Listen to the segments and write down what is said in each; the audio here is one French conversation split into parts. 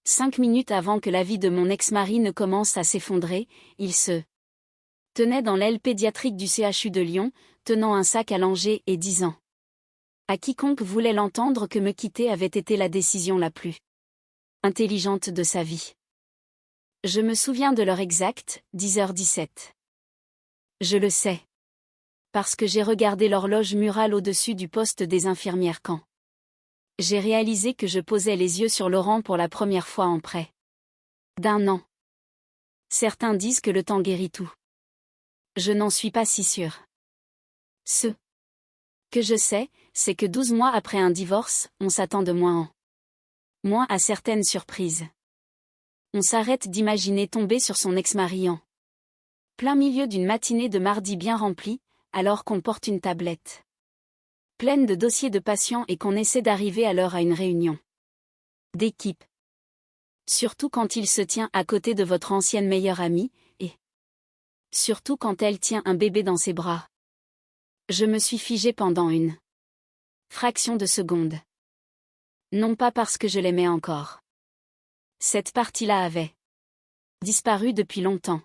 5 minutes avant que la vie de mon ex-mari ne commence à s'effondrer, il se tenait dans l'aile pédiatrique du CHU de Lyon, tenant un sac allongé et disant à quiconque voulait l'entendre que me quitter avait été la décision la plus intelligente de sa vie. Je me souviens de l'heure exacte, 10h17. Je le sais. Parce que j'ai regardé l'horloge murale au-dessus du poste des infirmières quand j'ai réalisé que je posais les yeux sur Laurent pour la première fois en près d'un an. Certains disent que le temps guérit tout. Je n'en suis pas si sûre. Ce que je sais, c'est que 12 mois après un divorce, on s'attend de moins à certaines surprises. On s'arrête d'imaginer tomber sur son ex-mari en plein milieu d'une matinée de mardi bien remplie, alors qu'on porte une tablette pleine de dossiers de patients et qu'on essaie d'arriver à l'heure à une réunion d'équipe. Surtout quand il se tient à côté de votre ancienne meilleure amie, et surtout quand elle tient un bébé dans ses bras. Je me suis figée pendant une fraction de seconde. Non pas parce que je l'aimais encore. Cette partie-là avait disparu depuis longtemps.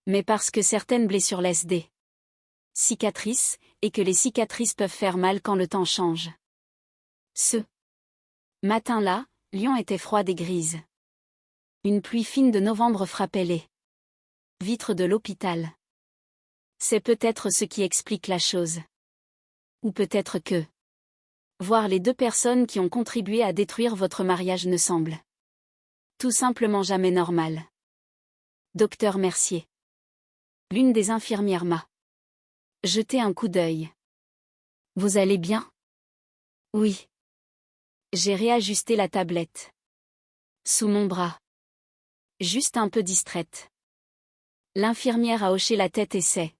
Mais parce que certaines blessures laissent des cicatrices, et que les cicatrices peuvent faire mal quand le temps change. Ce matin-là, Lyon était froide et grise. Une pluie fine de novembre frappait les vitres de l'hôpital. C'est peut-être ce qui explique la chose. Ou peut-être que voir les 2 personnes qui ont contribué à détruire votre mariage ne semble tout simplement jamais normal. Docteur Mercier. L'une des infirmières m'a jeté un coup d'œil. Vous allez bien? Oui. J'ai réajusté la tablette sous mon bras. Juste un peu distraite. L'infirmière a hoché la tête et s'est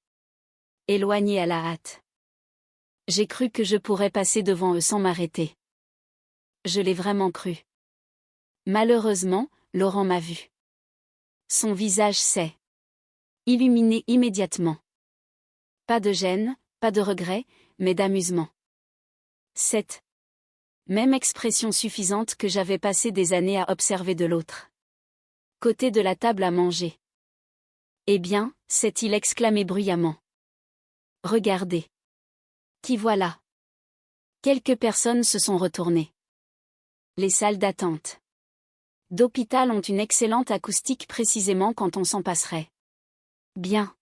éloignée à la hâte. J'ai cru que je pourrais passer devant eux sans m'arrêter. Je l'ai vraiment cru. Malheureusement, Laurent m'a vu. Son visage s'est illuminé immédiatement. Pas de gêne, pas de regret, mais d'amusement. Cette même expression suffisante que j'avais passé des années à observer de l'autre côté de la table à manger. Eh bien, s'est-il exclamé bruyamment. Regardez. Qui voilà. Quelques personnes se sont retournées. Les salles d'attente d'hôpital ont une excellente acoustique précisément quand on s'en passerait bien.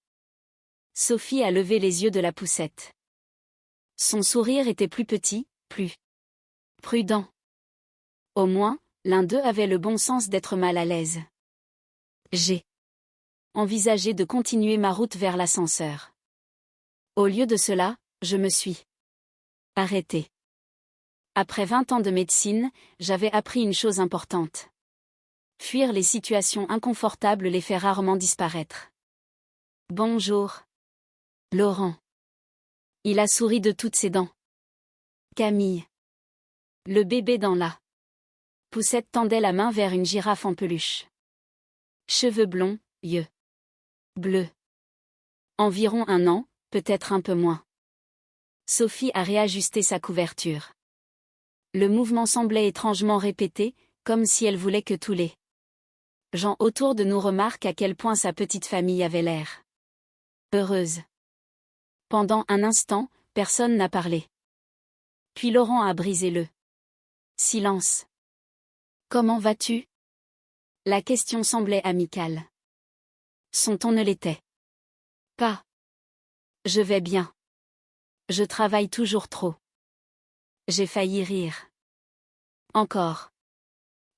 Sophie a levé les yeux de la poussette. Son sourire était plus petit, plus prudent. Au moins, l'un d'eux avait le bon sens d'être mal à l'aise. J'ai envisagé de continuer ma route vers l'ascenseur. Au lieu de cela, je me suis arrêtée. Après 20 ans de médecine, j'avais appris une chose importante. Fuir les situations inconfortables les fait rarement disparaître. Bonjour. Laurent. Il a souri de toutes ses dents. Camille. Le bébé dans la poussette tendait la main vers une girafe en peluche. Cheveux blonds, yeux bleus. Environ 1 an, peut-être un peu moins. Sophie a réajusté sa couverture. Le mouvement semblait étrangement répété, comme si elle voulait que tous les gens autour de nous remarquent à quel point sa petite famille avait l'air heureuse. Pendant un instant, personne n'a parlé. Puis Laurent a brisé le silence. Comment vas-tu? La question semblait amicale. Son ton ne l'était pas. Je vais bien. Je travaille toujours trop. J'ai failli rire. Encore.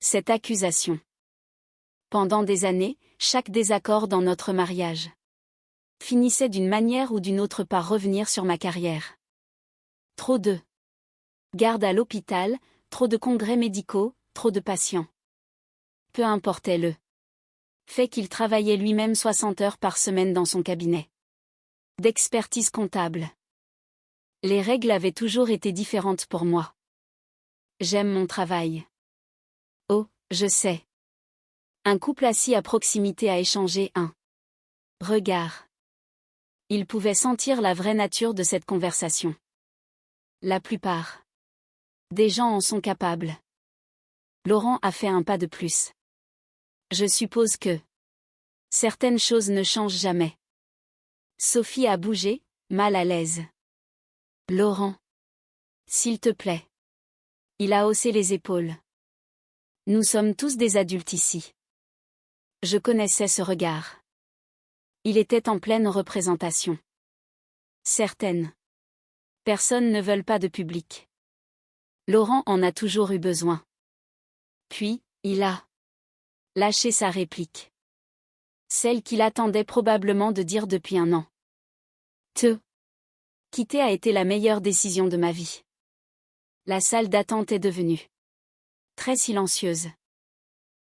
Cette accusation. Pendant des années, chaque désaccord dans notre mariage finissait d'une manière ou d'une autre par revenir sur ma carrière. Trop de gardes à l'hôpital, trop de congrès médicaux, trop de patients. Peu importait le fait qu'il travaillait lui-même 60 heures par semaine dans son cabinet d'expertise comptable. Les règles avaient toujours été différentes pour moi. J'aime mon travail. Oh, je sais. Un couple assis à proximité a échangé un regard. Il pouvait sentir la vraie nature de cette conversation. La plupart des gens en sont capables. Laurent a fait un pas de plus. Je suppose que certaines choses ne changent jamais. Sophie a bougé, mal à l'aise. Laurent. S'il te plaît. Il a haussé les épaules. Nous sommes tous des adultes ici. Je connaissais ce regard. Il était en pleine représentation. Certaines personnes ne veulent pas de public. Laurent en a toujours eu besoin. Puis, il a lâché sa réplique. Celle qu'il attendait probablement de dire depuis un an. Te quitter a été la meilleure décision de ma vie. La salle d'attente est devenue très silencieuse.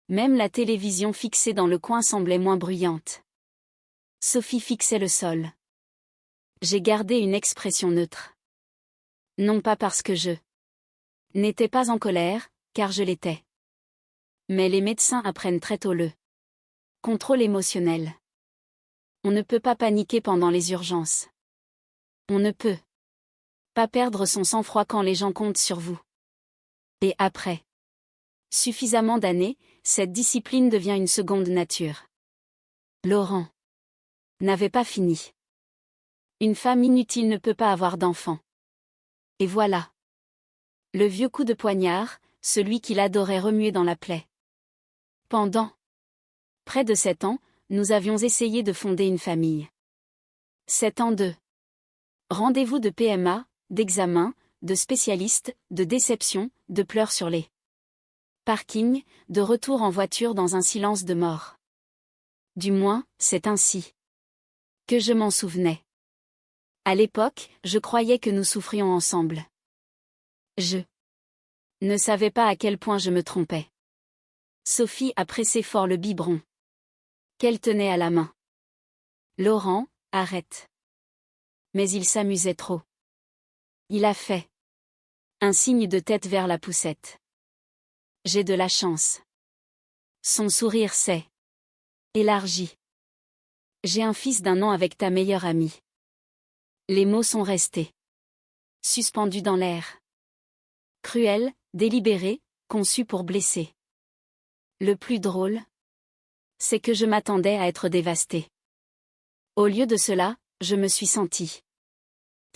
Même la télévision fixée dans le coin semblait moins bruyante. Sophie fixait le sol. J'ai gardé une expression neutre. Non pas parce que je n'étais pas en colère, car je l'étais. Mais les médecins apprennent très tôt le contrôle émotionnel. On ne peut pas paniquer pendant les urgences. On ne peut pas perdre son sang-froid quand les gens comptent sur vous. Et après suffisamment d'années, cette discipline devient une seconde nature. Laurent n'avait pas fini. Une femme inutile ne peut pas avoir d'enfant. Et voilà. Le vieux coup de poignard, celui qu'il adorait remuer dans la plaie. Pendant près de 7 ans, nous avions essayé de fonder une famille. 7 ans de rendez-vous de PMA, d'examen, de spécialistes, de déception, de pleurs sur les parkings, de retour en voiture dans un silence de mort. Du moins, c'est ainsi que je m'en souvenais. À l'époque, je croyais que nous souffrions ensemble. Je ne savais pas à quel point je me trompais. Sophie a pressé fort le biberon qu'elle tenait à la main. Laurent, arrête. Mais il s'amusait trop. Il a fait un signe de tête vers la poussette. J'ai de la chance. Son sourire s'est élargi. J'ai un fils d'1 an avec ta meilleure amie. Les mots sont restés suspendus dans l'air. Cruel, délibéré, conçu pour blesser. Le plus drôle, c'est que je m'attendais à être dévastée. Au lieu de cela, je me suis sentie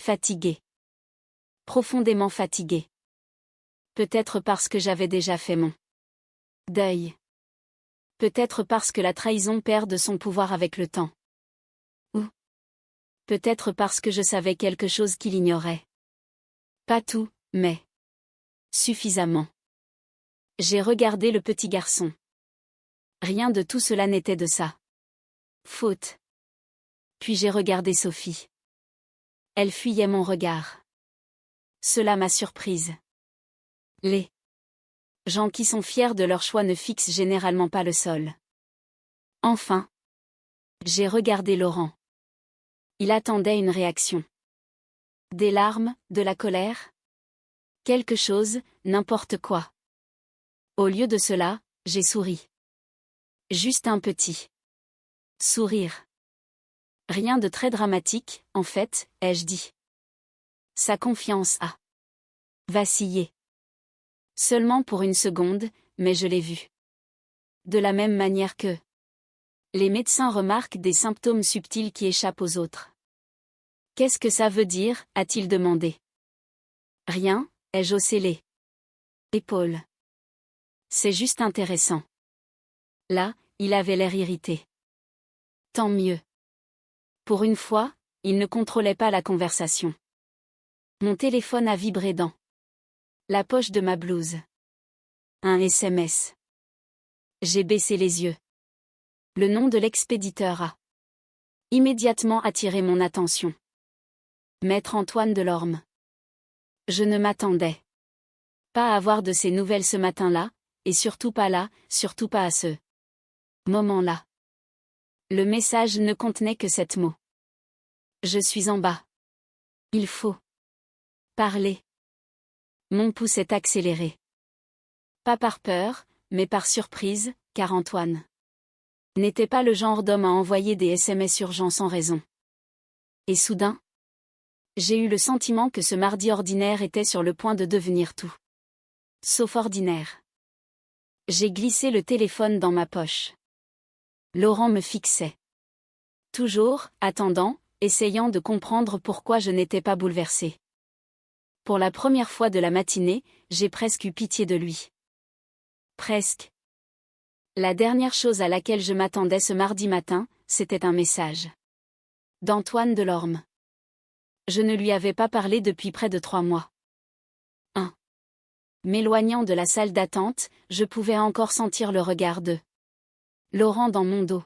fatiguée. Profondément fatiguée. Peut-être parce que j'avais déjà fait mon deuil. Peut-être parce que la trahison perd de son pouvoir avec le temps. Ou peut-être parce que je savais quelque chose qu'il ignorait. Pas tout, mais suffisamment. J'ai regardé le petit garçon. Rien de tout cela n'était de sa faute. Puis j'ai regardé Sophie. Elle fuyait mon regard. Cela m'a surprise. Les gens qui sont fiers de leur choix ne fixent généralement pas le sol. Enfin, j'ai regardé Laurent. Il attendait une réaction. Des larmes, de la colère? Quelque chose, n'importe quoi. Au lieu de cela, j'ai souri. Juste un petit sourire. Rien de très dramatique, en fait, ai-je dit. Sa confiance a vacillé. Seulement pour une seconde, mais je l'ai vu. De la même manière que les médecins remarquent des symptômes subtils qui échappent aux autres. Qu'est-ce que ça veut dire, a-t-il demandé. Rien, ai-je haussé les épaules. C'est juste intéressant. Là, il avait l'air irrité. Tant mieux. Pour une fois, il ne contrôlait pas la conversation. Mon téléphone a vibré dans la poche de ma blouse. Un SMS. J'ai baissé les yeux. Le nom de l'expéditeur a immédiatement attiré mon attention. Maître Antoine Delorme. Je ne m'attendais pas à avoir de ces nouvelles ce matin-là, et surtout pas là, surtout pas à ce moment-là. Le message ne contenait que 7 mots. Je suis en bas. Il faut parler. Mon pouce est accéléré. Pas par peur, mais par surprise, car Antoine n'était pas le genre d'homme à envoyer des SMS urgents sans raison. Et soudain, j'ai eu le sentiment que ce mardi ordinaire était sur le point de devenir tout sauf ordinaire. J'ai glissé le téléphone dans ma poche. Laurent me fixait. Toujours, attendant, essayant de comprendre pourquoi je n'étais pas bouleversée. Pour la première fois de la matinée, j'ai presque eu pitié de lui. Presque. La dernière chose à laquelle je m'attendais ce mardi matin, c'était un message d'Antoine Delorme. Je ne lui avais pas parlé depuis près de 3 mois. 1. M'éloignant de la salle d'attente, je pouvais encore sentir le regard de Laurent dans mon dos.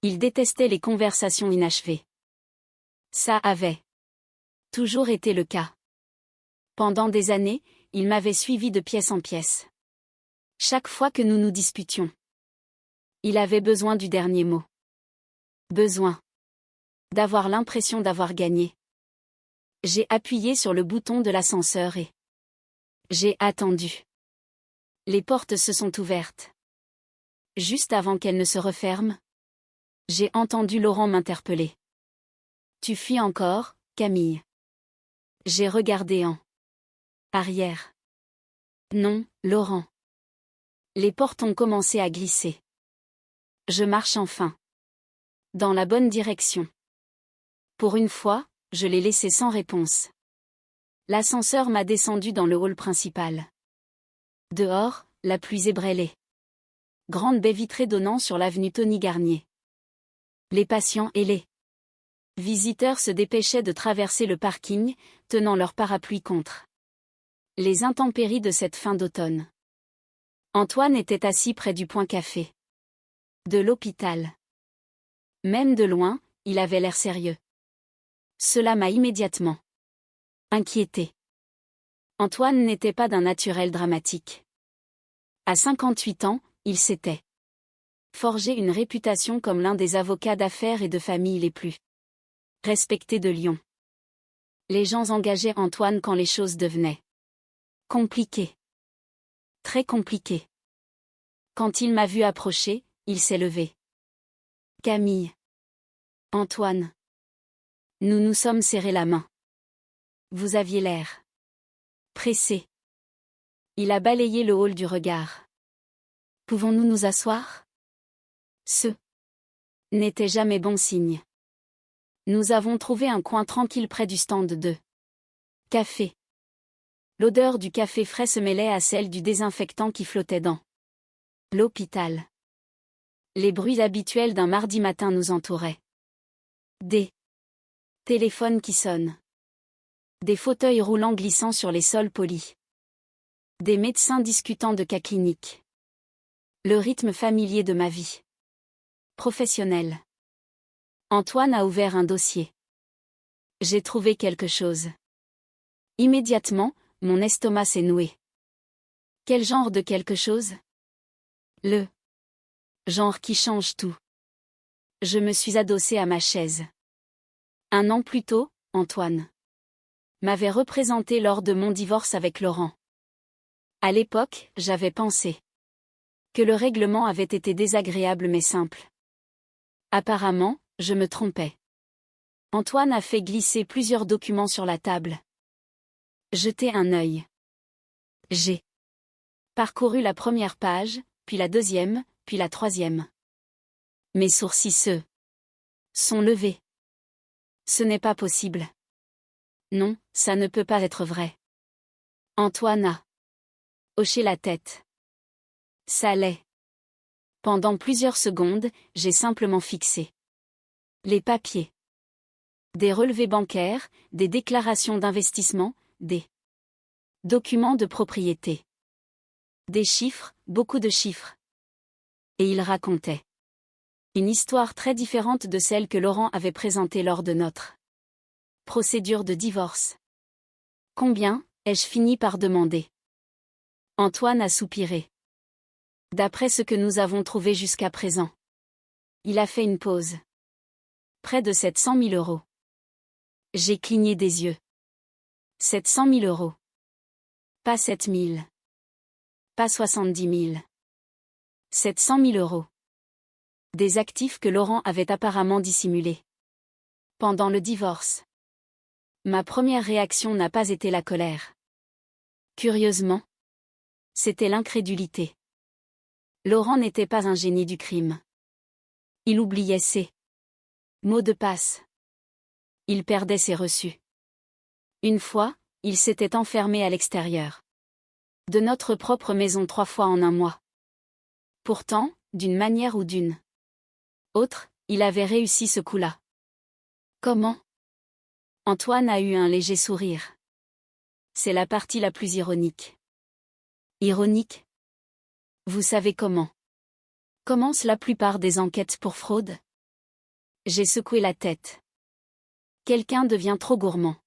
Il détestait les conversations inachevées. Ça avait toujours été le cas. Pendant des années, il m'avait suivi de pièce en pièce. Chaque fois que nous nous disputions, il avait besoin du dernier mot. Besoin d'avoir l'impression d'avoir gagné. J'ai appuyé sur le bouton de l'ascenseur et j'ai attendu. Les portes se sont ouvertes. Juste avant qu'elles ne se referment, j'ai entendu Laurent m'interpeller. Tu fuis encore, Camille? J'ai regardé en arrière. Non, Laurent. Les portes ont commencé à glisser. Je marche enfin dans la bonne direction. Pour une fois, je l'ai laissé sans réponse. L'ascenseur m'a descendu dans le hall principal. Dehors, la pluie ébrélait. Grande baie vitrée donnant sur l'avenue Tony Garnier. Les patients et les visiteurs se dépêchaient de traverser le parking, tenant leur parapluie contre les intempéries de cette fin d'automne. Antoine était assis près du point café de l'hôpital. Même de loin, il avait l'air sérieux. Cela m'a immédiatement inquiété. Antoine n'était pas d'un naturel dramatique. À 58 ans, il s'était forgé une réputation comme l'un des avocats d'affaires et de famille les plus respectés de Lyon. Les gens engageaient Antoine quand les choses devenaient compliquées. Très compliquées. Quand il m'a vu approcher, il s'est levé. Camille. Antoine. Nous nous sommes serrés la main. Vous aviez l'air pressé. Il a balayé le hall du regard. Pouvons-nous nous asseoir? Ce n'était jamais bon signe. Nous avons trouvé un coin tranquille près du stand de café. L'odeur du café frais se mêlait à celle du désinfectant qui flottait dans l'hôpital. Les bruits habituels d'un mardi matin nous entouraient. Des téléphones qui sonnent. Des fauteuils roulants glissant sur les sols polis. Des médecins discutant de cas cliniques. Le rythme familier de ma vie professionnelle. Antoine a ouvert un dossier. J'ai trouvé quelque chose. Immédiatement, mon estomac s'est noué. Quel genre de quelque chose? Le genre qui change tout. Je me suis adossée à ma chaise. 1 an plus tôt, Antoine m'avait représenté lors de mon divorce avec Laurent. À l'époque, j'avais pensé que le règlement avait été désagréable mais simple. Apparemment, je me trompais. Antoine a fait glisser plusieurs documents sur la table. Jeté un œil. J'ai parcouru la première page, puis la deuxième, puis la troisième. Mes sourcils se sont levés. Ce n'est pas possible. Non, ça ne peut pas être vrai. Antoine a hoché la tête. Ça l'est. Pendant plusieurs secondes, j'ai simplement fixé les papiers. Des relevés bancaires, des déclarations d'investissement, des documents de propriété. Des chiffres, beaucoup de chiffres. Et il racontait une histoire très différente de celle que Laurent avait présentée lors de notre procédure de divorce. Combien, ai-je fini par demander. Antoine a soupiré. D'après ce que nous avons trouvé jusqu'à présent. Il a fait une pause. Près de 700 000 euros. J'ai cligné des yeux. 700 000 euros. Pas 7 000. Pas 70 000. 700 000 euros. Des actifs que Laurent avait apparemment dissimulés. Pendant le divorce. Ma première réaction n'a pas été la colère. Curieusement, c'était l'incrédulité. Laurent n'était pas un génie du crime. Il oubliait ses mots de passe. Il perdait ses reçus. Une fois, il s'était enfermé à l'extérieur de notre propre maison 3 fois en un mois. Pourtant, d'une manière ou d'une autre, il avait réussi ce coup-là. Comment? Antoine a eu un léger sourire. C'est la partie la plus ironique. Ironique? Vous savez comment commencent la plupart des enquêtes pour fraude? J'ai secoué la tête. Quelqu'un devient trop gourmand.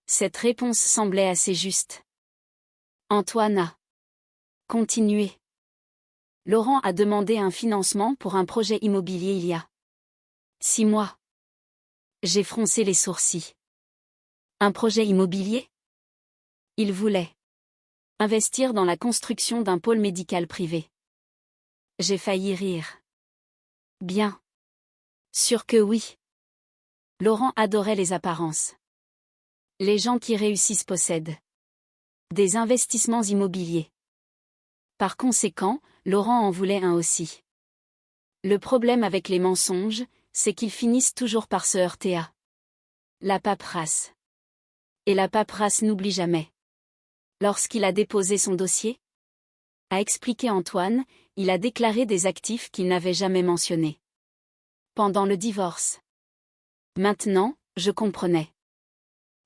Cette réponse semblait assez juste. Antoine a continué. Laurent a demandé un financement pour un projet immobilier il y a 6 mois. J'ai froncé les sourcils. Un projet immobilier? Il voulait investir dans la construction d'un pôle médical privé. J'ai failli rire. Bien sûr que oui. Laurent adorait les apparences. Les gens qui réussissent possèdent des investissements immobiliers. Par conséquent, Laurent en voulait un aussi. Le problème avec les mensonges, c'est qu'ils finissent toujours par se heurter à la paperasse. Et la paperasse n'oublie jamais. Lorsqu'il a déposé son dossier, a expliqué Antoine, il a déclaré des actifs qu'il n'avait jamais mentionnés. Pendant le divorce. Maintenant, je comprenais.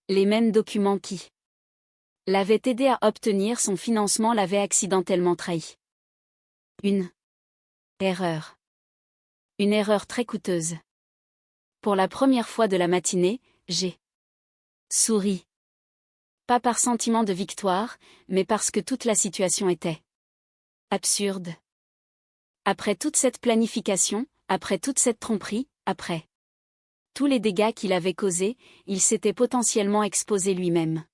Les mêmes documents qui l'avaient aidé à obtenir son financement l'avaient accidentellement trahi. Une erreur. Une erreur très coûteuse. Pour la première fois de la matinée, j'ai souri. Pas par sentiment de victoire, mais parce que toute la situation était absurde. Après toute cette planification, après toute cette tromperie, après tous les dégâts qu'il avait causés, il s'était potentiellement exposé lui-même.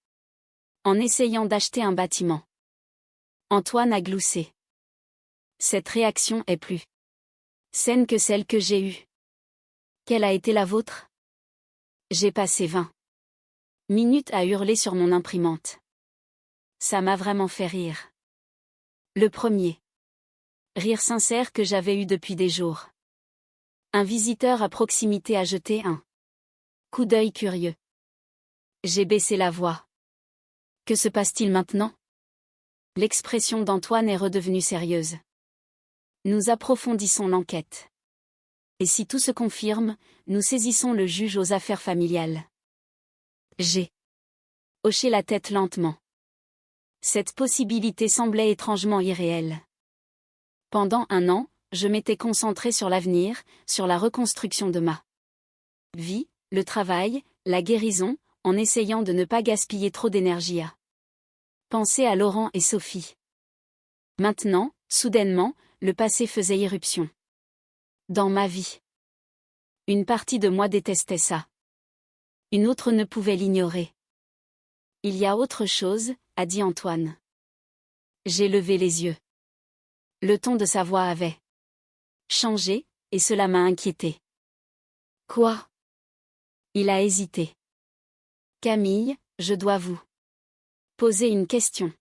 En essayant d'acheter un bâtiment. Antoine a gloussé. Cette réaction est plus saine que celle que j'ai eue. Quelle a été la vôtre? J'ai passé 20 minutes à hurler sur mon imprimante. Ça m'a vraiment fait rire. Le premier rire sincère que j'avais eu depuis des jours. Un visiteur à proximité a jeté un coup d'œil curieux. J'ai baissé la voix. Que se passe-t-il maintenant? L'expression d'Antoine est redevenue sérieuse. Nous approfondissons l'enquête. Et si tout se confirme, nous saisissons le juge aux affaires familiales. J'ai hoché la tête lentement. Cette possibilité semblait étrangement irréelle. Pendant 1 an, je m'étais concentré sur l'avenir, sur la reconstruction de ma vie, le travail, la guérison, en essayant de ne pas gaspiller trop d'énergie à penser à Laurent et Sophie. Maintenant, soudainement, le passé faisait irruption. Dans ma vie. Une partie de moi détestait ça. Une autre ne pouvait l'ignorer. Il y a autre chose, a dit Antoine. J'ai levé les yeux. Le ton de sa voix avait changé, et cela m'a inquiété. Quoi? Il a hésité. Camille, je dois vous poser une question.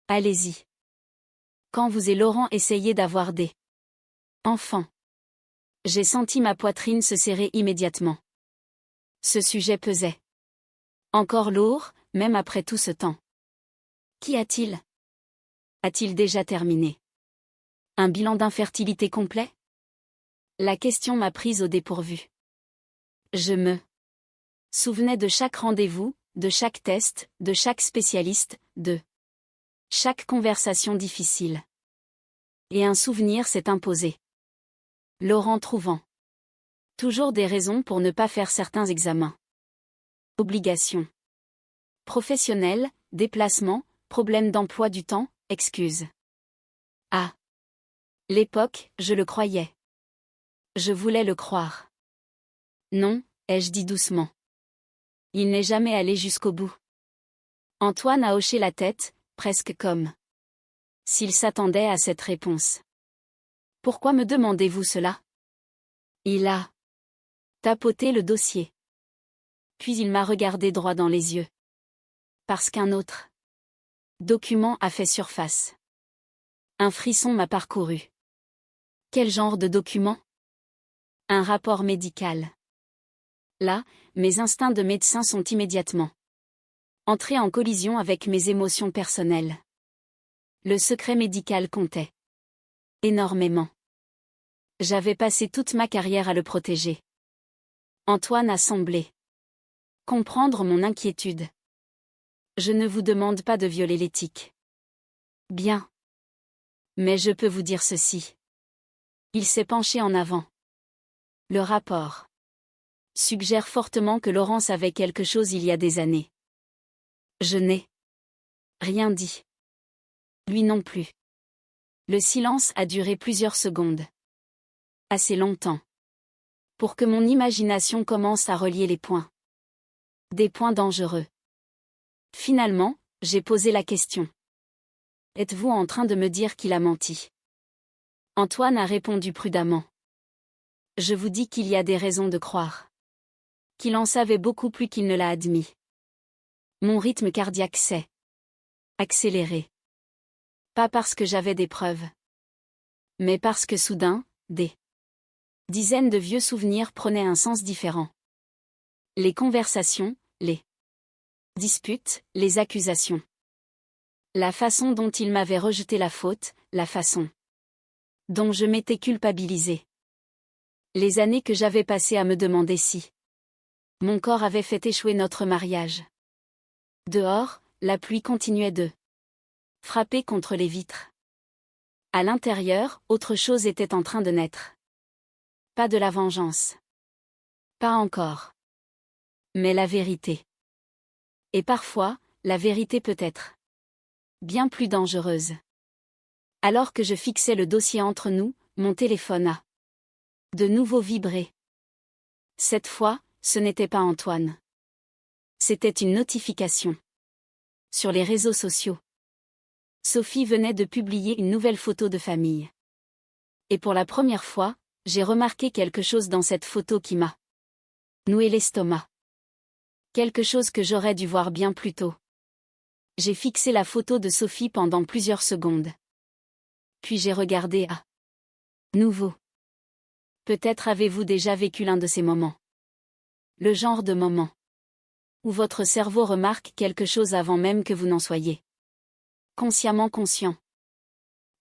Allez-y. Quand vous et Laurent essayiez d'avoir des enfants, j'ai senti ma poitrine se serrer immédiatement. Ce sujet pesait. Encore lourd, même après tout ce temps. Qu'y a-t-il? A-t-il déjà terminé? Un bilan d'infertilité complet? La question m'a prise au dépourvu. Je me souvenais de chaque rendez-vous, de chaque test, de chaque spécialiste, de chaque conversation difficile. Et un souvenir s'est imposé. Laurent trouvant toujours des raisons pour ne pas faire certains examens. Obligations professionnelles, déplacements, problèmes d'emploi du temps, excuses. À l'époque, je le croyais. Je voulais le croire. Non, ai-je dit doucement. Il n'est jamais allé jusqu'au bout. Antoine a hoché la tête, presque comme s'il s'attendait à cette réponse. Pourquoi me demandez-vous cela? Il a tapoté le dossier. Puis il m'a regardé droit dans les yeux. Parce qu'un autre document a fait surface. Un frisson m'a parcouru. Quel genre de document? Un rapport médical. Là, mes instincts de médecin sont immédiatement entrés en collision avec mes émotions personnelles. Le secret médical comptait énormément. J'avais passé toute ma carrière à le protéger. Antoine a semblé comprendre mon inquiétude. Je ne vous demande pas de violer l'éthique. Bien. Mais je peux vous dire ceci. Il s'est penché en avant. Le rapport suggère fortement que Laurence avait quelque chose il y a des années. Je n'ai rien dit. Lui non plus. Le silence a duré plusieurs secondes. Assez longtemps. Pour que mon imagination commence à relier les points. Des points dangereux. Finalement, j'ai posé la question. Êtes-vous en train de me dire qu'il a menti? Antoine a répondu prudemment. Je vous dis qu'il y a des raisons de croire qu'il en savait beaucoup plus qu'il ne l'a admis. Mon rythme cardiaque s'est accéléré. Pas parce que j'avais des preuves, mais parce que soudain, des dizaines de vieux souvenirs prenaient un sens différent. Les conversations, les disputes, les accusations. La façon dont il m'avait rejeté la faute, la façon dont je m'étais culpabilisée. Les années que j'avais passées à me demander si mon corps avait fait échouer notre mariage. Dehors, la pluie continuait de frapper contre les vitres. À l'intérieur, autre chose était en train de naître. Pas de la vengeance. Pas encore. Mais la vérité. Et parfois, la vérité peut être bien plus dangereuse. Alors que je fixais le dossier entre nous, mon téléphone a de nouveau vibré. Cette fois, ce n'était pas Antoine. C'était une notification. Sur les réseaux sociaux. Sophie venait de publier une nouvelle photo de famille. Et pour la première fois, j'ai remarqué quelque chose dans cette photo qui m'a noué l'estomac. Quelque chose que j'aurais dû voir bien plus tôt. J'ai fixé la photo de Sophie pendant plusieurs secondes. Puis j'ai regardé à nouveau. Peut-être avez-vous déjà vécu l'un de ces moments. Le genre de moment où votre cerveau remarque quelque chose avant même que vous n'en soyez consciemment conscient.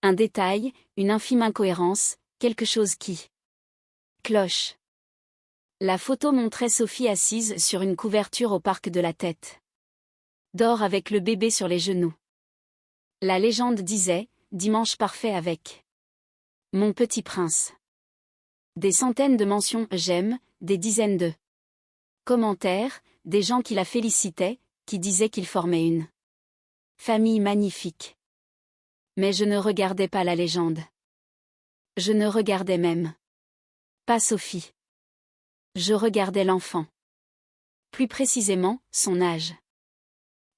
Un détail, une infime incohérence, quelque chose qui cloche. La photo montrait Sophie assise sur une couverture au parc de la Tête d'Or avec le bébé sur les genoux. La légende disait « Dimanche parfait avec mon petit prince ». Des centaines de mentions « j'aime », des dizaines de commentaires, des gens qui la félicitaient, qui disaient qu'ils formaient une famille magnifique. Mais je ne regardais pas la légende. Je ne regardais même pas Sophie. Je regardais l'enfant. Plus précisément, son âge.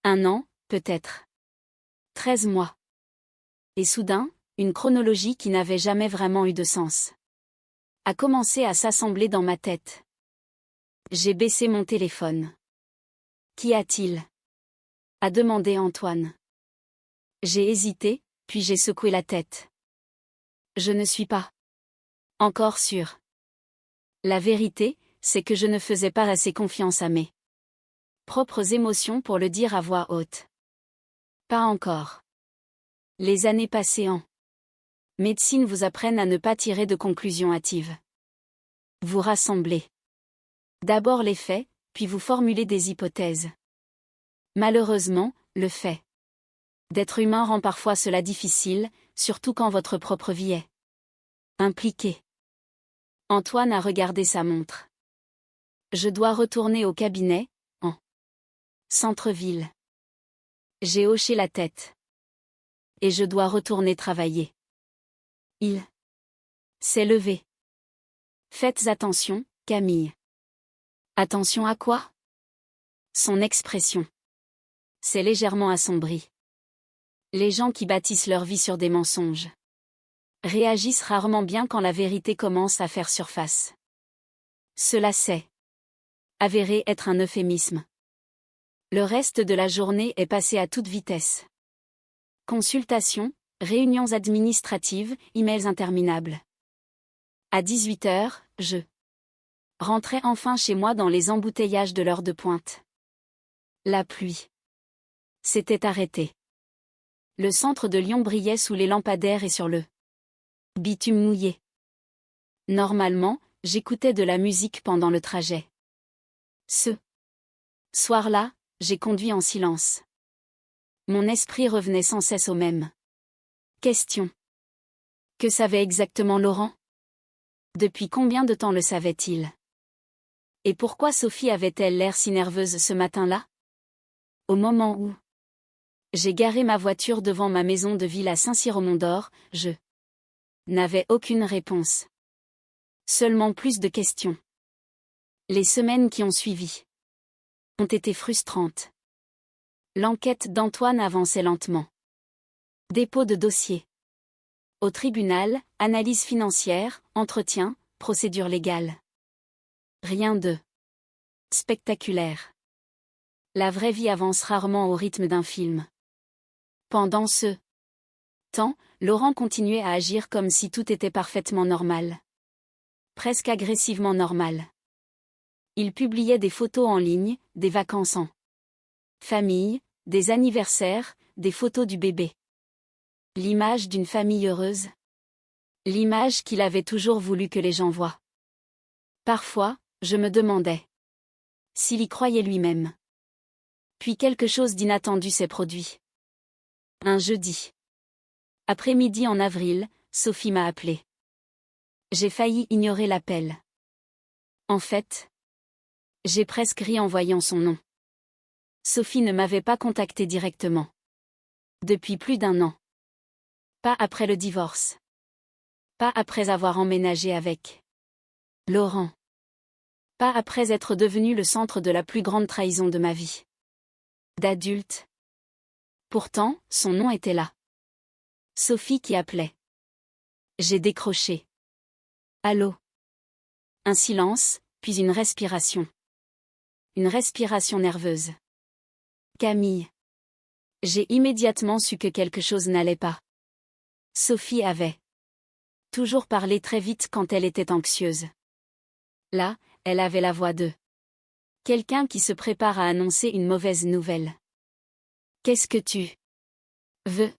1 an, peut-être. 13 mois. Et soudain, une chronologie qui n'avait jamais vraiment eu de sens a commencé à s'assembler dans ma tête. J'ai baissé mon téléphone. Qu'y a-t-il? A demandé Antoine. J'ai hésité, puis j'ai secoué la tête. Je ne suis pas encore sûre. La vérité, c'est que je ne faisais pas assez confiance à mes propres émotions pour le dire à voix haute. Pas encore. Les années passées en médecine vous apprennent à ne pas tirer de conclusions hâtives. Vous rassemblez d'abord les faits, puis vous formulez des hypothèses. Malheureusement, le fait d'être humain rend parfois cela difficile, surtout quand votre propre vie est impliquée. Antoine a regardé sa montre. Je dois retourner au cabinet, en centre-ville. J'ai hoché la tête. Et je dois retourner travailler. Il s'est levé. Faites attention, Camille. Attention à quoi? Son expression s'est légèrement assombrie. Les gens qui bâtissent leur vie sur des mensonges réagissent rarement bien quand la vérité commence à faire surface. Cela s'est avéré être un euphémisme. Le reste de la journée est passé à toute vitesse. Consultation, Réunions administratives, emails interminables. À 18h, je rentrais enfin chez moi dans les embouteillages de l'heure de pointe. La pluie s'était arrêtée. Le centre de Lyon brillait sous les lampadaires et sur le bitume mouillé. Normalement, j'écoutais de la musique pendant le trajet. Ce soir-là, j'ai conduit en silence. Mon esprit revenait sans cesse au même question. Que savait exactement Laurent? Depuis combien de temps le savait-il? Et pourquoi Sophie avait-elle l'air si nerveuse ce matin-là? Au moment où j'ai garé ma voiture devant ma maison de ville à Saint-Cyr-au-Mont-d'Or, je n'avais aucune réponse. Seulement plus de questions. Les semaines qui ont suivi ont été frustrantes. L'enquête d'Antoine avançait lentement. Dépôt de dossier au tribunal, analyse financière, entretien, procédure légale. Rien de spectaculaire. La vraie vie avance rarement au rythme d'un film. Pendant ce temps, Laurent continuait à agir comme si tout était parfaitement normal. Presque agressivement normal. Il publiait des photos en ligne, des vacances en famille, des anniversaires, des photos du bébé. L'image d'une famille heureuse. L'image qu'il avait toujours voulu que les gens voient. Parfois, je me demandais s'il y croyait lui-même. Puis quelque chose d'inattendu s'est produit. Un jeudi après-midi en avril, Sophie m'a appelé. J'ai failli ignorer l'appel. En fait, j'ai presque ri en voyant son nom. Sophie ne m'avait pas contacté directement. Depuis plus d'1 an. Pas après le divorce. Pas après avoir emménagé avec Laurent. Pas après être devenu le centre de la plus grande trahison de ma vie d'adulte. Pourtant, son nom était là. Sophie qui appelait. J'ai décroché. Allô? Un silence, puis une respiration. Une respiration nerveuse. Camille. J'ai immédiatement su que quelque chose n'allait pas. Sophie avait toujours parlé très vite quand elle était anxieuse. Là, elle avait la voix de quelqu'un qui se prépare à annoncer une mauvaise nouvelle. Qu'est-ce que tu veux?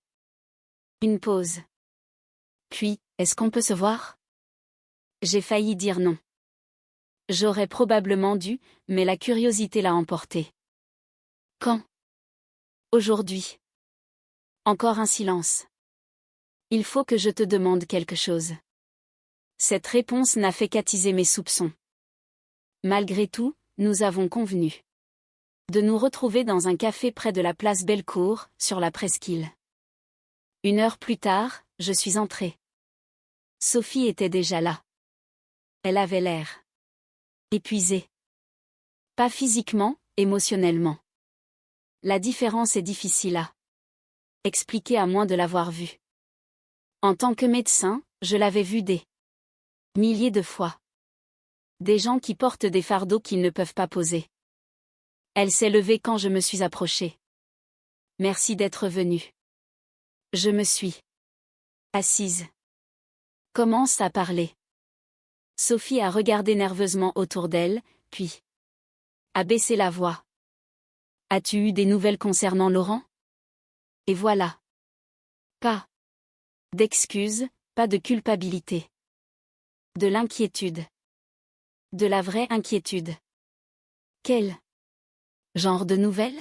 Une pause. Puis, est-ce qu'on peut se voir? J'ai failli dire non. J'aurais probablement dû, mais la curiosité l'a emporté. Quand? Aujourd'hui. Encore un silence. Il faut que je te demande quelque chose. Cette réponse n'a fait qu'attiser mes soupçons. Malgré tout, nous avons convenu de nous retrouver dans un café près de la place Bellecour, sur la presqu'île. 1 heure plus tard, je suis entrée. Sophie était déjà là. Elle avait l'air épuisée. Pas physiquement, émotionnellement. La différence est difficile à expliquer à moins de l'avoir vue. En tant que médecin, je l'avais vue des milliers de fois. Des gens qui portent des fardeaux qu'ils ne peuvent pas poser. Elle s'est levée quand je me suis approchée. Merci d'être venue. Je me suis assise. Commence à parler. Sophie a regardé nerveusement autour d'elle, puis a baissé la voix. As-tu eu des nouvelles concernant Laurent? Et voilà. Pas d'excuses, pas de culpabilité. De l'inquiétude. De la vraie inquiétude. Quel genre de nouvelles?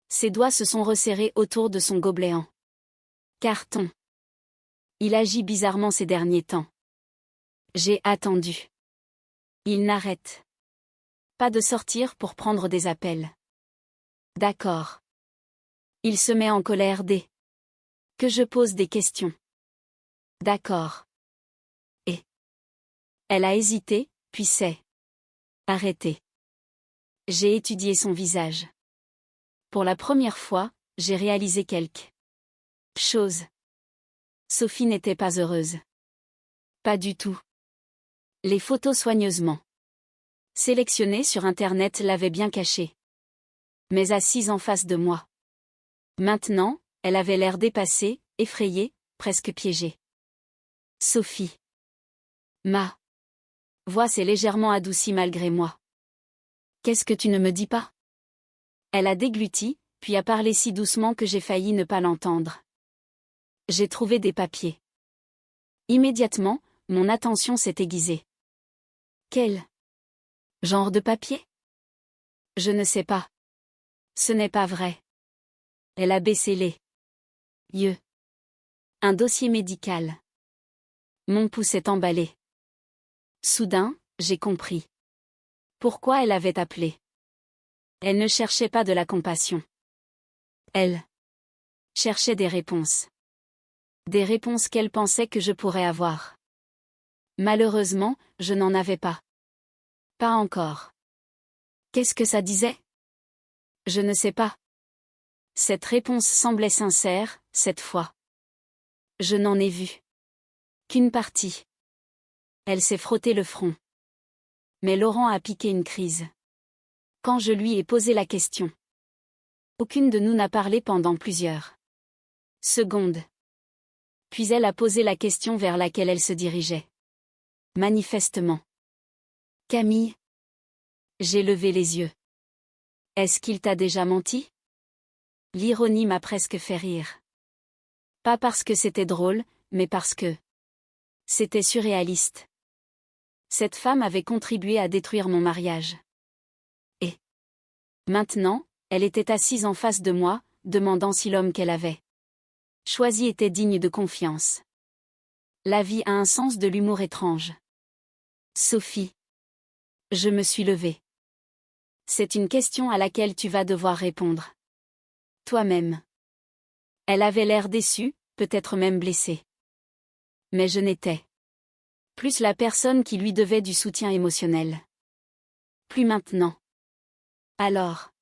Ses doigts se sont resserrés autour de son gobelet en carton. Il agit bizarrement ces derniers temps. J'ai attendu. Il n'arrête pas de sortir pour prendre des appels. D'accord. Il se met en colère dès que je pose des questions. D'accord. Et elle a hésité, puis s'est arrêtée. J'ai étudié son visage. Pour la première fois, j'ai réalisé quelque chose. Sophie n'était pas heureuse. Pas du tout. Les photos soigneusement sélectionnées sur Internet l'avaient bien cachée. Mais assise en face de moi. Maintenant, elle avait l'air dépassée, effrayée, presque piégée. Sophie. Ma voix s'est légèrement adoucie malgré moi. Qu'est-ce que tu ne me dis pas? Elle a dégluti, puis a parlé si doucement que j'ai failli ne pas l'entendre. J'ai trouvé des papiers. Immédiatement, mon attention s'est aiguisée. Quel genre de papier? Je ne sais pas. Ce n'est pas vrai. Elle a baissé les yeux. Un dossier médical. Mon pouce est emballé. Soudain, j'ai compris. Pourquoi elle avait appelé. Elle ne cherchait pas de la compassion. Elle cherchait des réponses. Des réponses qu'elle pensait que je pourrais avoir. Malheureusement, je n'en avais pas. Pas encore. Qu'est-ce que ça disait? Je ne sais pas. Cette réponse semblait sincère, cette fois. Je n'en ai vu qu'une partie. Elle s'est frotté le front. Mais Laurent a piqué une crise. Quand je lui ai posé la question. Aucune de nous n'a parlé pendant plusieurs secondes. Puis elle a posé la question vers laquelle elle se dirigeait. Manifestement. Camille. J'ai levé les yeux. Est-ce qu'il t'a déjà menti? L'ironie m'a presque fait rire. Pas parce que c'était drôle, mais parce que c'était surréaliste. Cette femme avait contribué à détruire mon mariage. Et maintenant, elle était assise en face de moi, demandant si l'homme qu'elle avait choisi était digne de confiance. La vie a un sens de l'humour étrange. Sophie. Je me suis levée. C'est une question à laquelle tu vas devoir répondre. Toi-même. Elle avait l'air déçue, peut-être même blessée. Mais je n'étais plus la personne qui lui devait du soutien émotionnel. Plus maintenant. Alors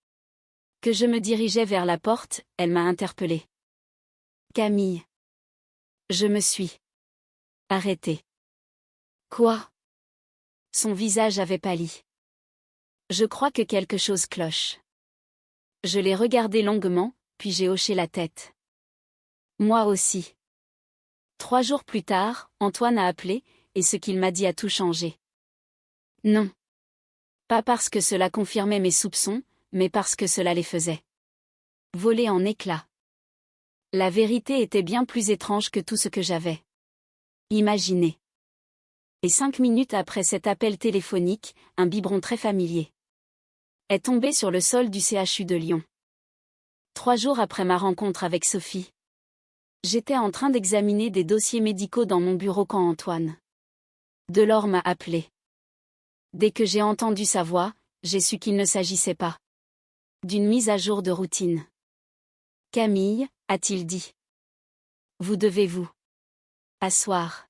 que je me dirigeais vers la porte, elle m'a interpellée. Camille. Je me suis arrêtée. Quoi? Son visage avait pâli. Je crois que quelque chose cloche. Je l'ai regardé longuement, puis j'ai hoché la tête. Moi aussi. 3 jours plus tard, Antoine a appelé, et ce qu'il m'a dit a tout changé. Non. Pas parce que cela confirmait mes soupçons, mais parce que cela les faisait voler en éclats. La vérité était bien plus étrange que tout ce que j'avais imaginé. Et 5 minutes après cet appel téléphonique, un biberon très familier est tombé sur le sol du CHU de Lyon. 3 jours après ma rencontre avec Sophie. J'étais en train d'examiner des dossiers médicaux dans mon bureau quand Antoine Delors m'a appelé. Dès que j'ai entendu sa voix, j'ai su qu'il ne s'agissait pas d'une mise à jour de routine. Camille, a-t-il dit. Vous devez vous asseoir.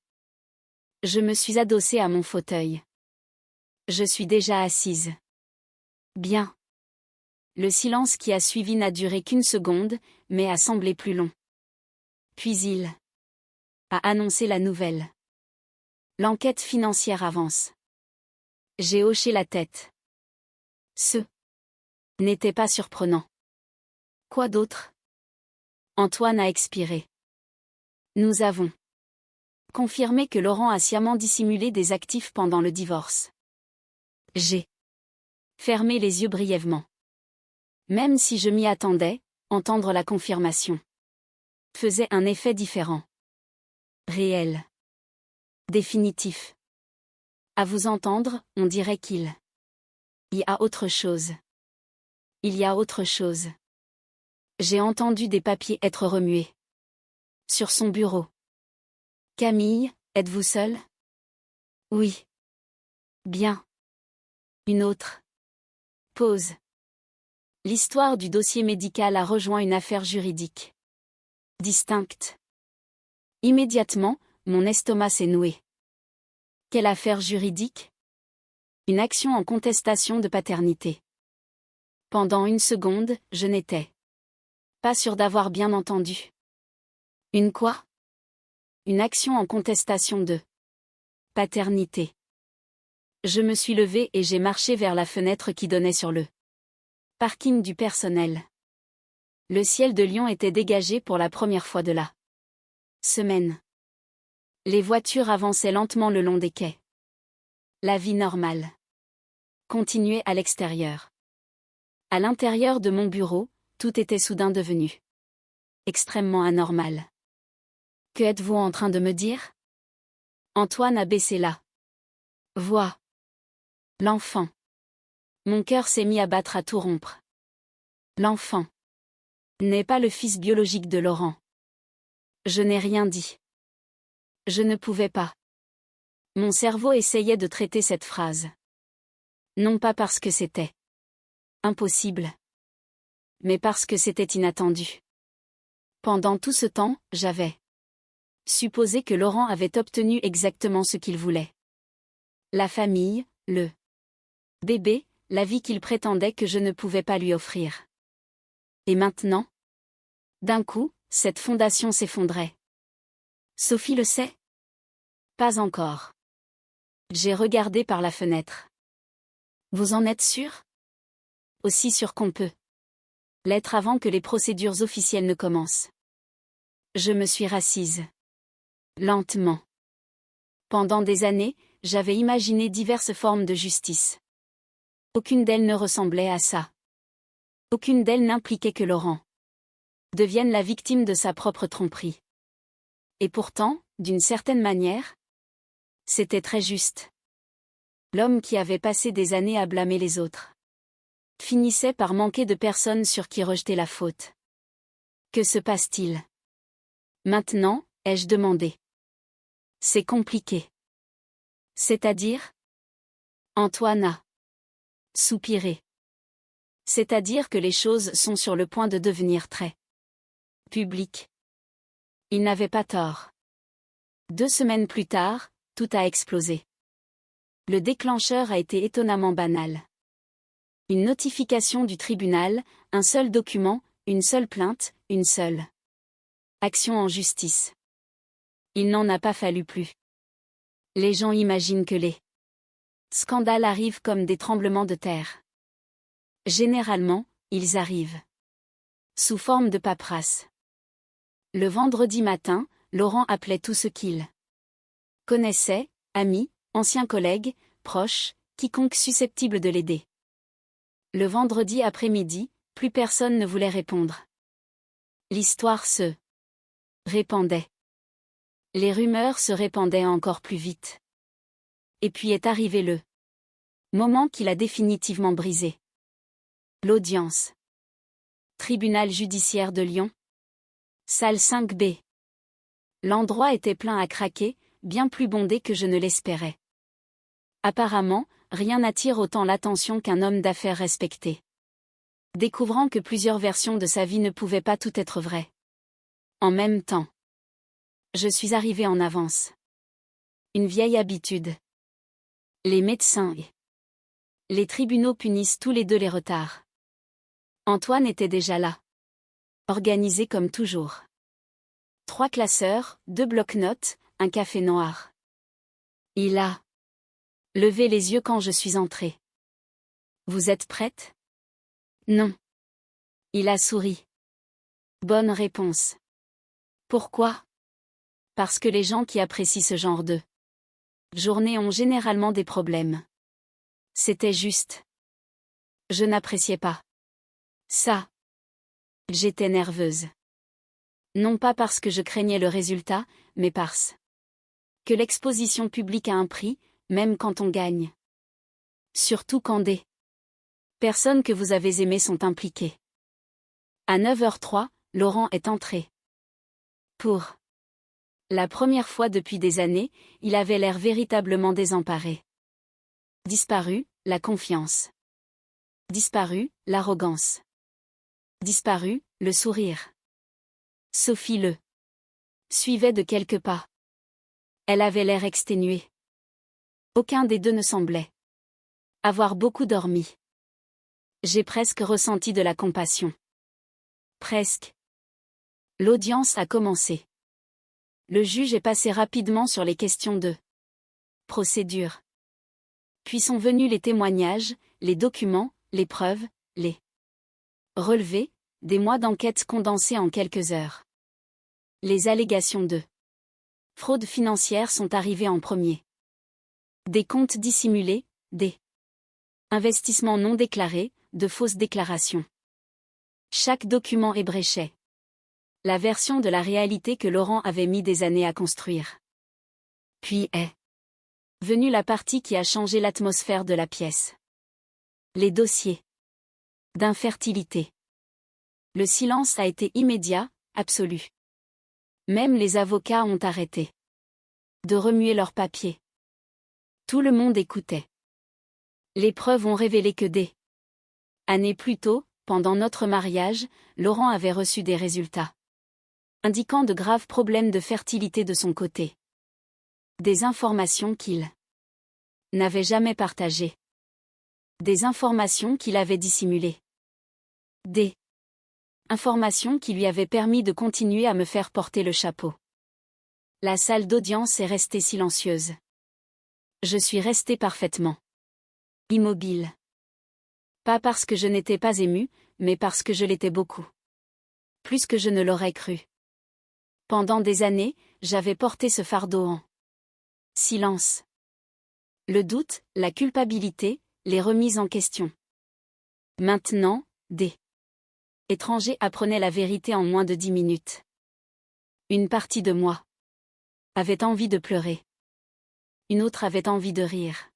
Je me suis adossée à mon fauteuil. Je suis déjà assise. Bien. Le silence qui a suivi n'a duré qu'une seconde, mais a semblé plus long. Puis il a annoncé la nouvelle. L'enquête financière avance. J'ai hoché la tête. Ce n'était pas surprenant. Quoi d'autre? Antoine a expiré. Nous avons confirmé que Laurent a sciemment dissimulé des actifs pendant le divorce. J'ai fermé les yeux brièvement. Même si je m'y attendais, entendre la confirmation faisait un effet différent. Réel. Définitif. À vous entendre, on dirait qu'il y a autre chose. Il y a autre chose. J'ai entendu des papiers être remués. Sur son bureau. Camille, êtes-vous seule? Oui. Bien. Une autre. Pause. L'histoire du dossier médical a rejoint une affaire juridique distincte. Immédiatement, mon estomac s'est noué. Quelle affaire juridique? Une action en contestation de paternité. Pendant une seconde, je n'étais pas sûre d'avoir bien entendu. Une quoi? Une action en contestation de paternité. Je me suis levée et j'ai marché vers la fenêtre qui donnait sur le parking du personnel. Le ciel de Lyon était dégagé pour la première fois de là. Semaines. Les voitures avançaient lentement le long des quais. La vie normale continuait à l'extérieur. À l'intérieur de mon bureau, tout était soudain devenu extrêmement anormal. Que êtes-vous en train de me dire? Antoine a baissé la voix. L'enfant. Mon cœur s'est mis à battre à tout rompre. L'enfant n'est pas le fils biologique de Laurent. Je n'ai rien dit. Je ne pouvais pas. Mon cerveau essayait de traiter cette phrase. Non pas parce que c'était impossible, mais parce que c'était inattendu. Pendant tout ce temps, j'avais supposé que Laurent avait obtenu exactement ce qu'il voulait. La famille, le bébé, la vie qu'il prétendait que je ne pouvais pas lui offrir. Et maintenant? D'un coup, cette fondation s'effondrait. Sophie le sait? Pas encore. J'ai regardé par la fenêtre. Vous en êtes sûr? Aussi sûr qu'on peut l'être avant que les procédures officielles ne commencent. Je me suis rassise. Lentement. Pendant des années, j'avais imaginé diverses formes de justice. Aucune d'elles ne ressemblait à ça. Aucune d'elles n'impliquait que Laurent devienne la victime de sa propre tromperie. Et pourtant, d'une certaine manière, c'était très juste. L'homme qui avait passé des années à blâmer les autres finissait par manquer de personnes sur qui rejeter la faute. Que se passe-t-il maintenant? Ai-je demandé. C'est compliqué. C'est-à-dire? Antoine a soupiré. C'est-à-dire que les choses sont sur le point de devenir très publiques. Il n'avait pas tort. 2 semaines plus tard, tout a explosé. Le déclencheur a été étonnamment banal. Une notification du tribunal, un seul document, une seule plainte, une seule action en justice. Il n'en a pas fallu plus. Les gens imaginent que les scandales arrivent comme des tremblements de terre. Généralement, ils arrivent sous forme de paperasse. Le vendredi matin, Laurent appelait tout ce qu'il connaissait, amis, anciens collègues, proches, quiconque susceptible de l'aider. Le vendredi après-midi, plus personne ne voulait répondre. L'histoire se répandait. Les rumeurs se répandaient encore plus vite. Et puis est arrivé le moment qui l'a définitivement brisé. L'audience. Tribunal judiciaire de Lyon. Salle 5B. L'endroit était plein à craquer, bien plus bondé que je ne l'espérais. Apparemment, rien n'attire autant l'attention qu'un homme d'affaires respecté. Découvrant que plusieurs versions de sa vie ne pouvaient pas toutes être vraies. En même temps. Je suis arrivé en avance. Une vieille habitude. Les médecins et les tribunaux punissent tous les deux les retards. Antoine était déjà là. Organisé comme toujours. 3 classeurs, 2 blocs-notes, un café noir. Il a levé les yeux quand je suis entrée. Vous êtes prête? Non. Il a souri. Bonne réponse. Pourquoi? Parce que les gens qui apprécient ce genre de journée ont généralement des problèmes. C'était juste. Je n'appréciais pas ça. J'étais nerveuse. Non pas parce que je craignais le résultat, mais parce que l'exposition publique a un prix, même quand on gagne. Surtout quand des personnes que vous avez aimées sont impliquées. À 9h03, Laurent est entré. Pour la première fois depuis des années, il avait l'air véritablement désemparé. Disparu, la confiance. Disparu, l'arrogance. Disparu, le sourire. Sophie le suivait de quelques pas. Elle avait l'air exténuée. Aucun des deux ne semblait avoir beaucoup dormi. J'ai presque ressenti de la compassion. Presque. L'audience a commencé. Le juge est passé rapidement sur les questions de procédure. Puis sont venus les témoignages, les documents, les preuves, les relevés, des mois d'enquête condensés en quelques heures. Les allégations de fraudes financières sont arrivées en premier. Des comptes dissimulés, des investissements non déclarés, de fausses déclarations. Chaque document ébréchait la version de la réalité que Laurent avait mis des années à construire. Puis est venue la partie qui a changé l'atmosphère de la pièce. Les dossiers d'infertilité. Le silence a été immédiat, absolu. Même les avocats ont arrêté de remuer leurs papiers. Tout le monde écoutait. Les preuves ont révélé que des années plus tôt, pendant notre mariage, Laurent avait reçu des résultats indiquant de graves problèmes de fertilité de son côté. Des informations qu'il n'avait jamais partagées. Des informations qu'il avait dissimulées. Des informations qui lui avaient permis de continuer à me faire porter le chapeau. La salle d'audience est restée silencieuse. Je suis restée parfaitement immobile. Pas parce que je n'étais pas émue, mais parce que je l'étais beaucoup. Plus que je ne l'aurais cru. Pendant des années, j'avais porté ce fardeau en silence. Le doute, la culpabilité, les remises en question. Maintenant, des étrangers apprenaient la vérité en moins de 10 minutes. Une partie de moi avait envie de pleurer. Une autre avait envie de rire.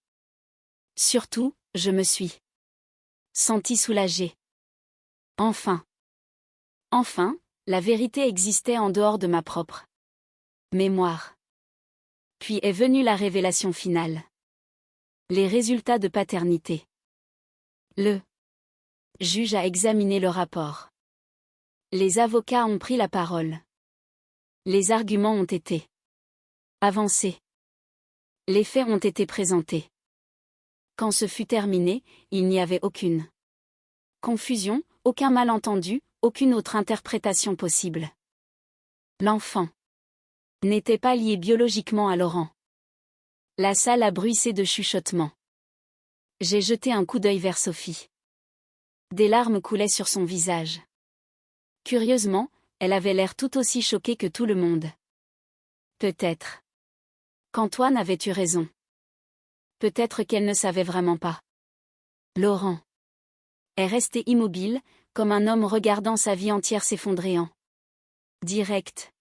Surtout, je me suis sentie soulagée. Enfin, la vérité existait en dehors de ma propre mémoire. Puis est venue la révélation finale. Les résultats de paternité. Le juge a examiné le rapport. Les avocats ont pris la parole. Les arguments ont été avancés. Les faits ont été présentés. Quand ce fut terminé, il n'y avait aucune confusion, aucun malentendu, aucune autre interprétation possible. L'enfant n'était pas lié biologiquement à Laurent. La salle a bruissé de chuchotements. J'ai jeté un coup d'œil vers Sophie. Des larmes coulaient sur son visage. Curieusement, elle avait l'air tout aussi choquée que tout le monde. Peut-être qu'Antoine avait eu raison. Peut-être qu'elle ne savait vraiment pas. Laurent est resté immobile, comme un homme regardant sa vie entière s'effondrer en direct.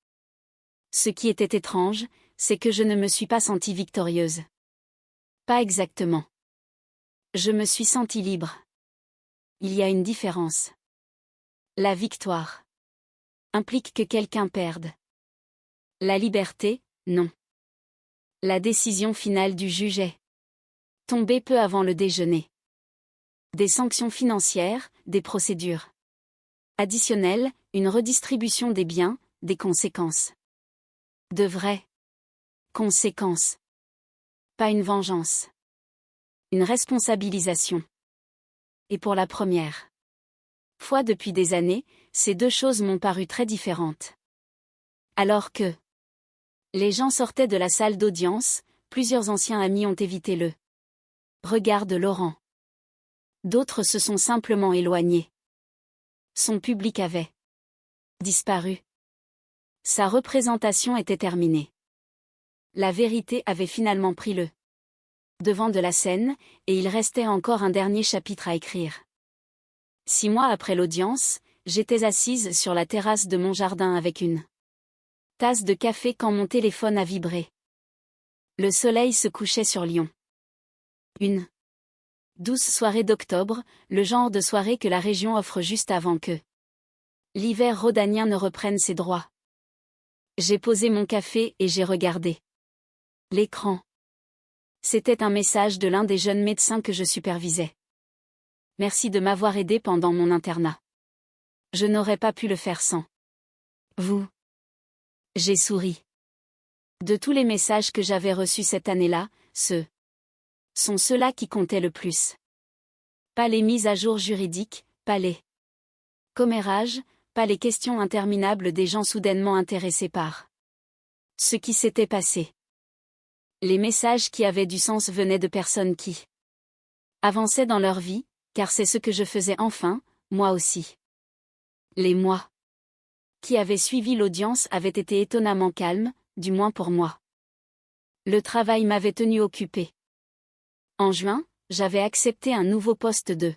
Ce qui était étrange, c'est que je ne me suis pas sentie victorieuse. Pas exactement. Je me suis sentie libre. Il y a une différence. La victoire implique que quelqu'un perde. La liberté, non. La décision finale du juge est tombée peu avant le déjeuner. Des sanctions financières, des procédures additionnelles, une redistribution des biens, des conséquences. De vraies conséquences. Pas une vengeance. Une responsabilisation. Et pour la première fois depuis des années, ces deux choses m'ont paru très différentes. Alors que les gens sortaient de la salle d'audience, plusieurs anciens amis ont évité le regard de Laurent. D'autres se sont simplement éloignés. Son public avait disparu. Sa représentation était terminée. La vérité avait finalement pris le devant de la scène, et il restait encore un dernier chapitre à écrire. 6 mois après l'audience, j'étais assise sur la terrasse de mon jardin avec une tasse de café quand mon téléphone a vibré. Le soleil se couchait sur Lyon. Une douce soirée d'octobre, le genre de soirée que la région offre juste avant que l'hiver rhodanien ne reprenne ses droits. J'ai posé mon café et j'ai regardé l'écran. C'était un message de l'un des jeunes médecins que je supervisais. Merci de m'avoir aidé pendant mon internat. Je n'aurais pas pu le faire sans vous. J'ai souri. De tous les messages que j'avais reçus cette année-là, ce sont ceux-là qui comptaient le plus. Pas les mises à jour juridiques, pas les commérages, pas les questions interminables des gens soudainement intéressés par ce qui s'était passé. Les messages qui avaient du sens venaient de personnes qui avançaient dans leur vie, car c'est ce que je faisais enfin, moi aussi. Les mois qui avaient suivi l'audience avaient été étonnamment calmes, du moins pour moi. Le travail m'avait tenu occupée. En juin, j'avais accepté un nouveau poste de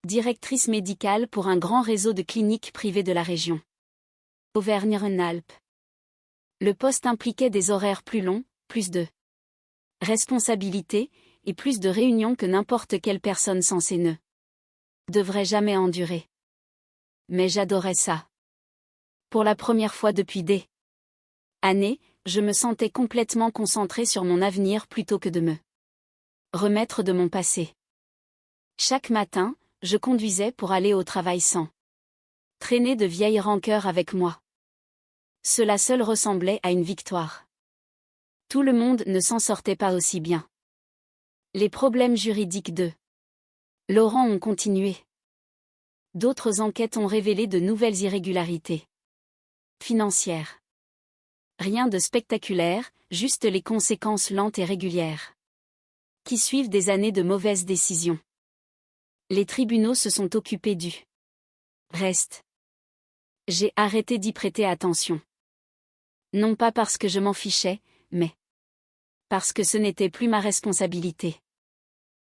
directrice médicale pour un grand réseau de cliniques privées de la région Auvergne-Rhône-Alpes. Le poste impliquait des horaires plus longs, plus de responsabilités, et plus de réunions que n'importe quelle personne censée ne devrait jamais endurer. Mais j'adorais ça. Pour la première fois depuis des années, je me sentais complètement concentrée sur mon avenir plutôt que de me remettre de mon passé. Chaque matin, je conduisais pour aller au travail sans traîner de vieilles rancœurs avec moi. Cela seul ressemblait à une victoire. Tout le monde ne s'en sortait pas aussi bien. Les problèmes juridiques de Laurent ont continué. D'autres enquêtes ont révélé de nouvelles irrégularités financières. Rien de spectaculaire, juste les conséquences lentes et régulières qui suivent des années de mauvaises décisions. Les tribunaux se sont occupés du reste. J'ai arrêté d'y prêter attention. Non pas parce que je m'en fichais, mais parce que ce n'était plus ma responsabilité.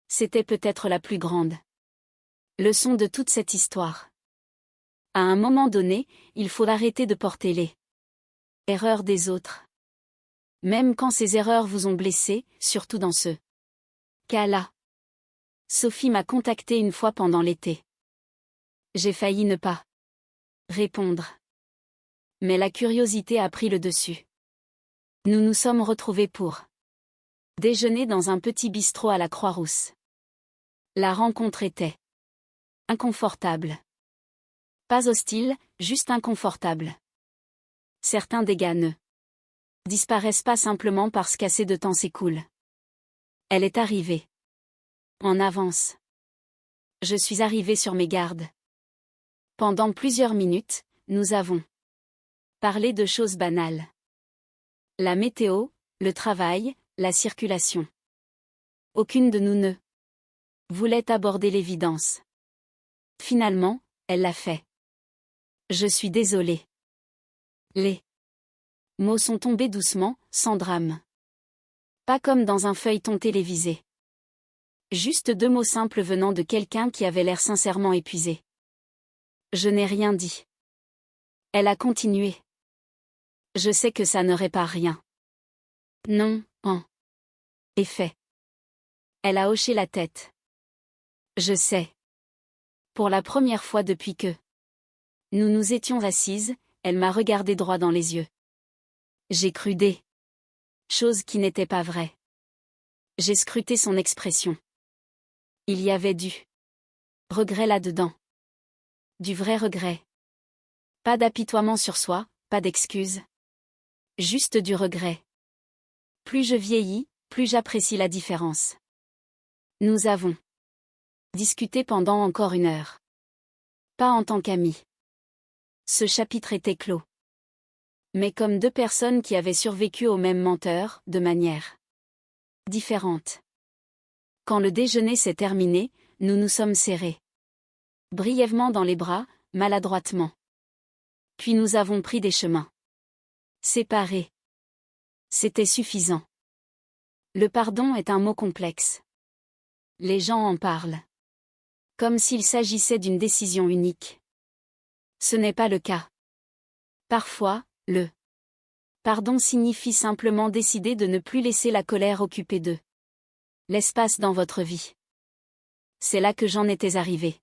C'était peut-être la plus grande leçon de toute cette histoire. À un moment donné, il faut arrêter de porter les erreurs des autres. Même quand ces erreurs vous ont blessé, surtout dans ce cas-là. Sophie m'a contacté une fois pendant l'été. J'ai failli ne pas répondre. Mais la curiosité a pris le dessus. Nous nous sommes retrouvés pour déjeuner dans un petit bistrot à la Croix-Rousse. La rencontre était inconfortable. Pas hostile, juste inconfortable. Certains dégâts ne disparaissent pas simplement parce qu'assez de temps s'écoule. Elle est arrivée. En avance. Je suis arrivée sur mes gardes. Pendant plusieurs minutes, nous avons parlé de choses banales. La météo, le travail, la circulation. Aucune de nous ne voulait aborder l'évidence. Finalement, elle l'a fait. Je suis désolée. Les mots sont tombés doucement, sans drame. Pas comme dans un feuilleton télévisé. Juste 2 mots simples venant de quelqu'un qui avait l'air sincèrement épuisé. Je n'ai rien dit. Elle a continué. Je sais que ça ne répare rien. Non, en effet. Elle a hoché la tête. Je sais. Pour la première fois depuis que nous nous étions assises, elle m'a regardé droit dans les yeux. J'ai cru des choses qui n'étaient pas vraies. J'ai scruté son expression. Il y avait du regret là-dedans. Du vrai regret. Pas d'apitoiement sur soi, pas d'excuses. Juste du regret. Plus je vieillis, plus j'apprécie la différence. Nous avons discuté pendant encore 1 heure. Pas en tant qu'amis. Ce chapitre était clos. Mais comme 2 personnes qui avaient survécu au même menteur, de manière différente. Quand le déjeuner s'est terminé, nous nous sommes serrés. Brièvement dans les bras, maladroitement. Puis nous avons pris des chemins séparés. C'était suffisant. Le pardon est un mot complexe. Les gens en parlent. Comme s'il s'agissait d'une décision unique. Ce n'est pas le cas. Parfois, le pardon signifie simplement décider de ne plus laisser la colère occuper de l'espace dans votre vie. C'est là que j'en étais arrivée.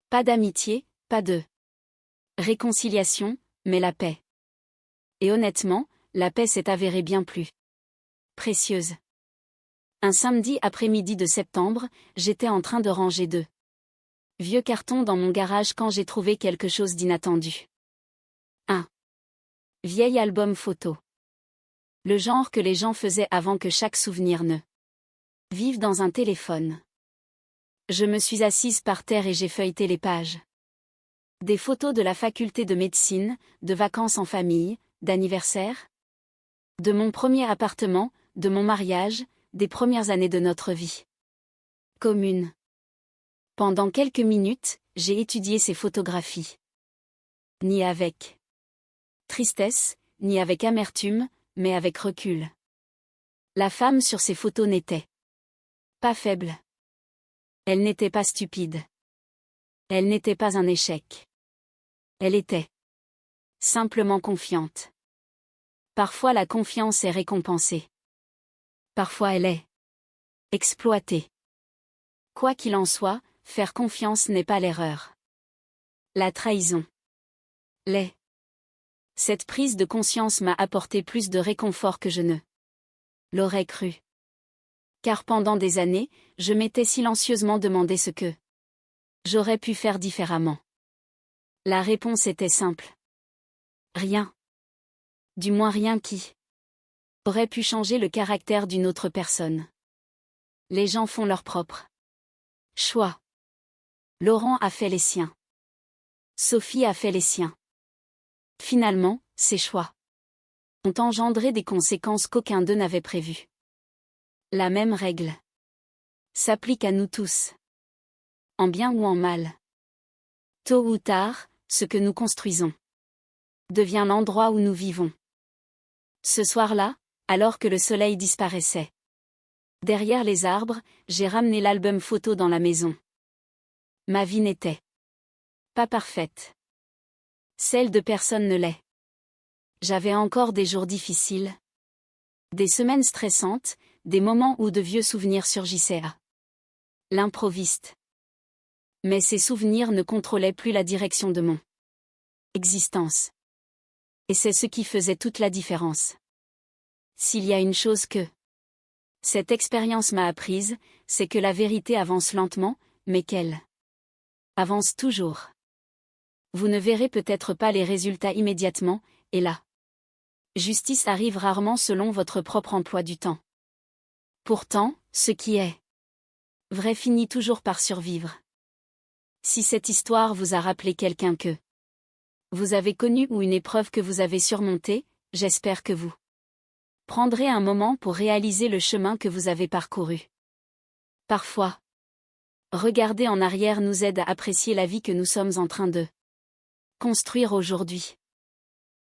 Pas d'amitié, pas de réconciliation, mais la paix. Et honnêtement, la paix s'est avérée bien plus précieuse. Un samedi après-midi de septembre, j'étais en train de ranger 2 vieux cartons dans mon garage quand j'ai trouvé quelque chose d'inattendu. Un vieil album photo. Le genre que les gens faisaient avant que chaque souvenir ne vive dans un téléphone. Je me suis assise par terre et j'ai feuilleté les pages. Des photos de la faculté de médecine, de vacances en famille, d'anniversaires. De mon premier appartement, de mon mariage, des premières années de notre vie commune. Pendant quelques minutes, j'ai étudié ces photographies. Ni avec tristesse, ni avec amertume, mais avec recul. La femme sur ces photos n'était pas faible. Elle n'était pas stupide. Elle n'était pas un échec. Elle était simplement confiante. Parfois la confiance est récompensée. Parfois elle est exploitée. Quoi qu'il en soit, faire confiance n'est pas l'erreur. La trahison l'est. Cette prise de conscience m'a apporté plus de réconfort que je ne l'aurais cru. Car pendant des années, je m'étais silencieusement demandé ce que j'aurais pu faire différemment. La réponse était simple. Rien. Du moins rien qui aurait pu changer le caractère d'une autre personne. Les gens font leur propre choix. Laurent a fait les siens. Sophie a fait les siens. Finalement, ces choix ont engendré des conséquences qu'aucun d'eux n'avait prévues. La même règle s'applique à nous tous. En bien ou en mal. Tôt ou tard, ce que nous construisons devient l'endroit où nous vivons. Ce soir-là, alors que le soleil disparaissait derrière les arbres, j'ai ramené l'album photo dans la maison. Ma vie n'était pas parfaite. Celle de personne ne l'est. J'avais encore des jours difficiles. Des semaines stressantes, des moments où de vieux souvenirs surgissaient à l'improviste. Mais ces souvenirs ne contrôlaient plus la direction de mon existence. Et c'est ce qui faisait toute la différence. S'il y a une chose que cette expérience m'a apprise, c'est que la vérité avance lentement, mais qu'elle avance toujours. Vous ne verrez peut-être pas les résultats immédiatement, et la justice arrive rarement selon votre propre emploi du temps. Pourtant, ce qui est vrai finit toujours par survivre. Si cette histoire vous a rappelé quelqu'un que vous avez connu ou une épreuve que vous avez surmontée, j'espère que vous prendrez un moment pour réaliser le chemin que vous avez parcouru. Parfois, regarder en arrière nous aide à apprécier la vie que nous sommes en train de construire aujourd'hui.